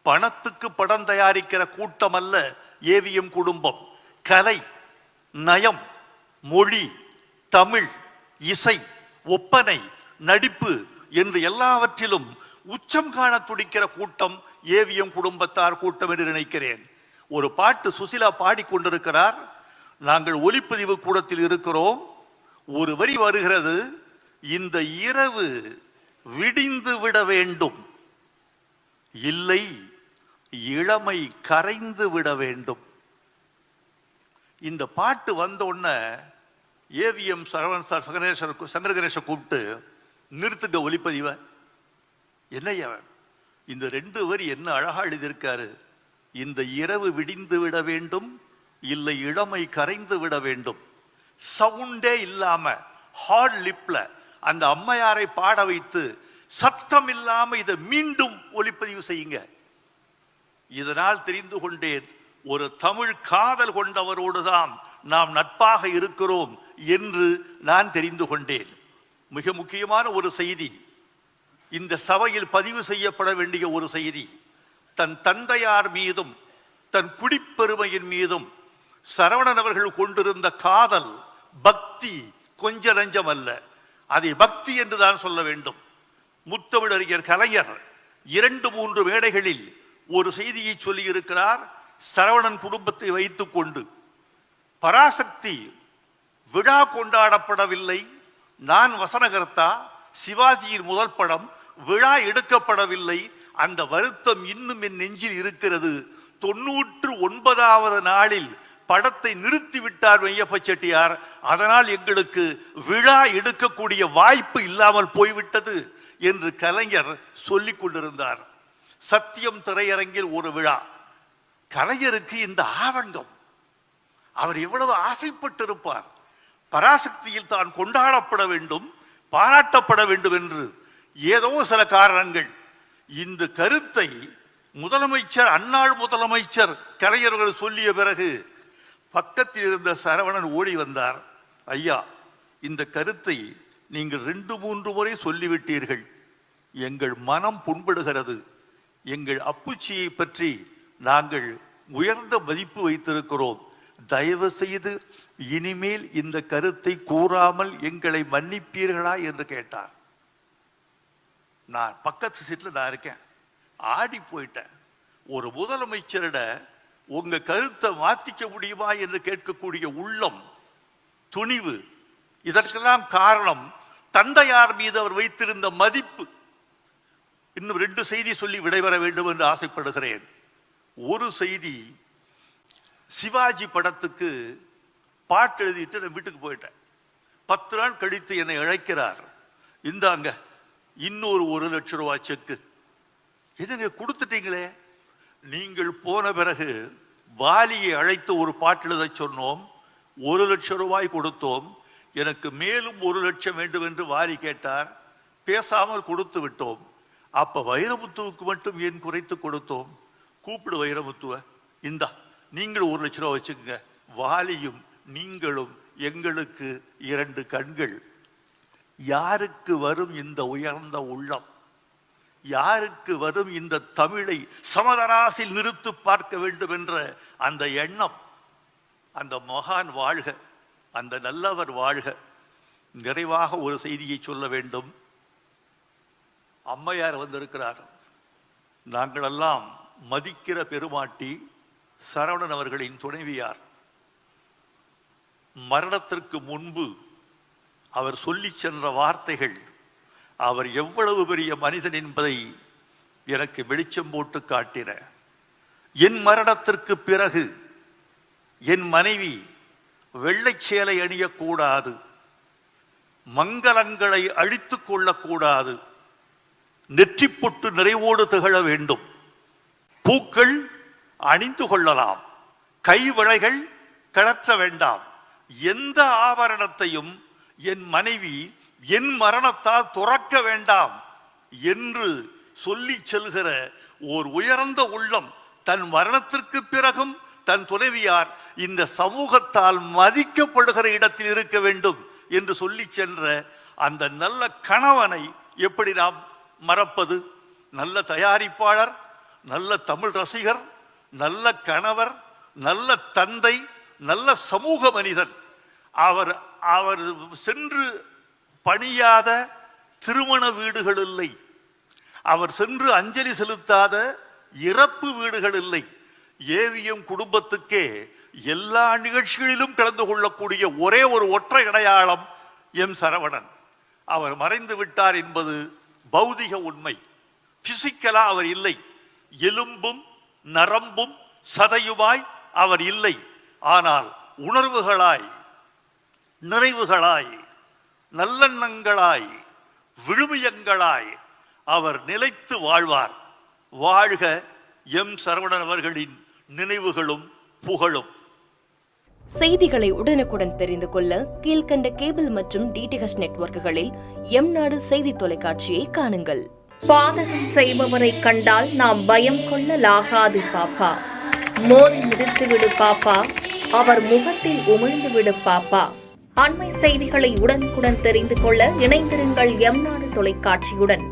பணத்துக்கு படம் தயாரிக்கிற கூட்டம் அல்ல ஏவிஎம் குடும்பம். கலை, நயம், மொழி, தமிழ், இசை, ஒப்பனை, நடிப்பு என்று எல்லாவற்றிலும் உச்சம் காண துடிக்கிற கூட்டம் ஏவிஎம் குடும்பத்தார் கூட்டம் என்று நினைக்கிறேன். ஒரு பாட்டு சுசிலா பாடிக்கொண்டிருக்கிறார். நாங்கள் ஒலிப்பதிவு கூடத்தில் இருக்கிறோம். ஒரு வரி வருகிறது, இந்த இரவு விடிந்து விட வேண்டும், இல்லை இளமை கரைந்து விட வேண்டும். இந்த பாட்டு வந்த உடனே ஏவிஎம் சரவணன் சார் சங்கர கணேச கூப்பிட்டு, நிறுத்துங்க ஒலிப்பதிவ. என்னையா இந்த 2 வரி என்ன அழகா எழுதியிருக்காரு. இந்த இரவு விடிந்து விட வேண்டும், இல்லை இளமை கரைந்து விட வேண்டும். சவுண்டே இல்லாம ஹார்ட் லிப்ல அந்த அம்மையாரை பாட வைத்து சத்தம் இல்லாம இதை மீண்டும் ஒலிப்பதிவு செய்யுங்க. இதனால் தெரிந்து கொண்டேன், ஒரு தமிழ் காதல் கொண்டவரோடு தான் நாம் நட்பாக இருக்கிறோம் என்று நான் தெரிந்து கொண்டேன். மிக முக்கியமான ஒரு செய்தி, இந்த சபையில் பதிவு செய்யப்பட வேண்டிய ஒரு செய்தி. தன் தந்தையார் மீதும் தன் குடிப்பெருமையின் மீதும் சரவணன் அவர்கள் கொண்டிருந்த காதல், பக்தி கொஞ்ச நஞ்சம் அல்ல. அதை பக்தி என்று தான் சொல்ல வேண்டும். முத்தமிழறிஞர் கலைஞர் 2-3 மேடைகளில் ஒரு செய்தியை சொல்லி இருக்கிறார். சரவணன் குடும்பத்தை வைத்துக் கொண்டு பராசக்தி விழா கொண்டாடப்படவில்லை, நான் வசனகர்த்தா, சிவாஜியின் முதல் படம் விழா எடுக்கப்படவில்லை, அந்த வருத்தம் இன்னும் என் நெஞ்சில் இருக்கிறது. 99வது நாளில் படத்தை நிறுத்திவிட்டார் மெய்யப்ப செட்டியார், அதனால் எங்களுக்கு விழா எடுக்கக்கூடிய வாய்ப்பு இல்லாமல் போய்விட்டது என்று கலைஞர் சொல்லிக் கொண்டிருந்தார். சத்தியம் திரையரங்கில் ஒரு விழா. கலைஞருக்கு இந்த ஆதங்கம், அவர் எவ்வளவு ஆசைப்பட்டிருப்பார். பராசக்தியில் தான் கொண்டாடப்பட வேண்டும், பாராட்டப்பட வேண்டும் என்று ஏதோ சில காரணங்கள். இந்த கருத்தை முதலமைச்சர், அன்னாள் முதலமைச்சர் கலைஞர்கள் சொல்லிய பிறகு பக்கத்தில் இருந்த சரவணன் ஓடி வந்தார். ஐயா, இந்த கருத்தை நீங்கள் 2-3 முறை சொல்லிவிட்டீர்கள், எங்கள் மனம் புண்படுகிறது. எங்கள் அப்புச்சியை பற்றி நாங்கள் உயர்ந்த மதிப்பு வைத்திருக்கிறோம். தயவு செய்து இனிமேல் இந்த கருத்தை கூறாமல் எங்களை மன்னிப்பீர்களா என்று கேட்டார். நான் பக்கத்து சீட்டில் நான் இருக்கேன், ஆடி போயிட்டேன். ஒரு முதலமைச்சரிட உங்க கருத்தை மாத்திக்க முடியுமா என்று கேட்கக்கூடிய உள்ளம், துணிவு, இதற்கெல்லாம் காரணம் தந்தையார் மீது அவர் வைத்திருந்த மதிப்பு. இன்னும் 2 செய்தி சொல்லி விடைபெற வேண்டும் என்று ஆசைப்படுகிறேன். ஒரு செய்தி, சிவாஜி படத்துக்கு பாட்டு எழுதிட்டு நான் வீட்டுக்கு போயிட்டேன். 10 நாள் கழித்து என்னை அழைக்கிறார். இந்தாங்க இன்னொரு 1 லட்சம் ரூபாய் செக்கு. எதுங்க கொடுத்துட்டீங்களே? நீங்கள் போன பிறகு வாலியை அழைத்து ஒரு பாட்டு எழுத சொன்னோம், 1 லட்சம் ரூபாய் கொடுத்தோம். எனக்கு மேலும் 1 லட்சம் வேண்டும் என்று வாலி கேட்டார். பேசாமல் கொடுத்து விட்டோம். அப்ப வைரமுத்துவுக்கு மட்டும் ஏன் குறைத்து கொடுத்தோம்? கூப்பிடு வைரமுத்துவ, இந்தா நீங்கள் 1 லட்சம் ரூபாய் வச்சுக்கோங்க. வாலியும் நீங்களும் எங்களுக்கு 2 கண்கள். யாருக்கு வரும் இந்த உயர்ந்த உள்ளம்? யாருக்கு வரும் இந்த தமிழை சமதராசில் நிறுத்து பார்க்க வேண்டும் என்ற அந்த எண்ணம்? அந்த மகான் வாழ்க, அந்த நல்லவர் வாழ்க. நிறைவாக ஒரு செய்தியை சொல்ல வேண்டும். அம்மையார் வந்திருக்கிறார். நாங்களெல்லாம் மதிக்கிற பெருமாட்டி சரவணன் அவர்களின் துணைவியார். மரணத்திற்கு முன்பு அவர் சொல்லி சென்ற வார்த்தைகள், அவர் எவ்வளவு பெரிய மனிதன் என்பதை எனக்கு வெளிச்சம் போட்டு காட்டின. என் மரணத்திற்கு பிறகு என் மனைவி வெள்ளை சேலை அணியக்கூடாது, மங்களங்களை அழித்துக் கொள்ளக்கூடாது, நெற்றிப்பொட்டு நிறைவோடு திகழ வேண்டும், பூக்கள் அணிந்து கொள்ளலாம், கைவளைகள் கழற்ற வேண்டாம், எந்த ஆபரணத்தையும் என் மனைவி என் மரணத்தால் துறக்க வேண்டாம் என்று சொல்லி செல்கிற ஓர் உயர்ந்த உள்ளம் தன் மரணத்திற்கு பிறகும் தன் துணைவியார் இந்த சமூகத்தால் மதிக்கப்படுகிற இடத்தில் இருக்க வேண்டும் என்று சொல்லி சென்ற அந்த நல்ல கணவனை எப்படி நாம் மறப்பது? நல்ல தயாரிப்பாளர், நல்ல தமிழ் ரசிகர், நல்ல கணவர், நல்ல தந்தை, நல்ல சமூக மனிதன். அவர் அவர் சென்று பணியாத திருமண வீடுகள் இல்லை, அவர் சென்று அஞ்சலி செலுத்தாத இறப்பு வீடுகள் இல்லை. ஏவிஎம் குடும்பத்துக்கே எல்லா நிகழ்ச்சிகளிலும் கலந்து கொள்ளக்கூடிய ஒரே ஒரு ஒற்றை அடையாளம் எம் சரவணன். அவர் மறைந்து விட்டார் என்பது பௌதிக உண்மை. பிசிக்கலா அவர் இல்லை, எலும்பும் நரம்பும் சதையுமாய் அவர் இல்லை. ஆனால் உணர்வுகளாய், நிறைவுகளாய், நல்லெண்ணங்களாய், விழுமியங்களாய் அவர் நிலைத்து வாழ்வார். வாழ்க எம் சரவணன் அவர்களின் நினைவுகளும் புகழும். செய்திகளை உடனுக்குடன் தெரிந்து கொள்ள கீழ்கண்ட கேபிள் மற்றும் டிடிஹெச் நெட்வொர்க்குகளில் எம் நாடு செய்தி தொலைக்காட்சியை காணுங்கள். பாதகம் செய்பவரை கண்டால் நாம் பயம் கொள்ளலாகாது பாப்பா. மோதி மிதித்துவிடு பாப்பா, அவர் முகத்தில் உமிழ்ந்துவிடு பாப்பா. அண்மை செய்திகளை உடனுக்குடன் தெரிந்து கொள்ள இணைந்திருங்கள் எம் நாடு தொலைக்காட்சியுடன்.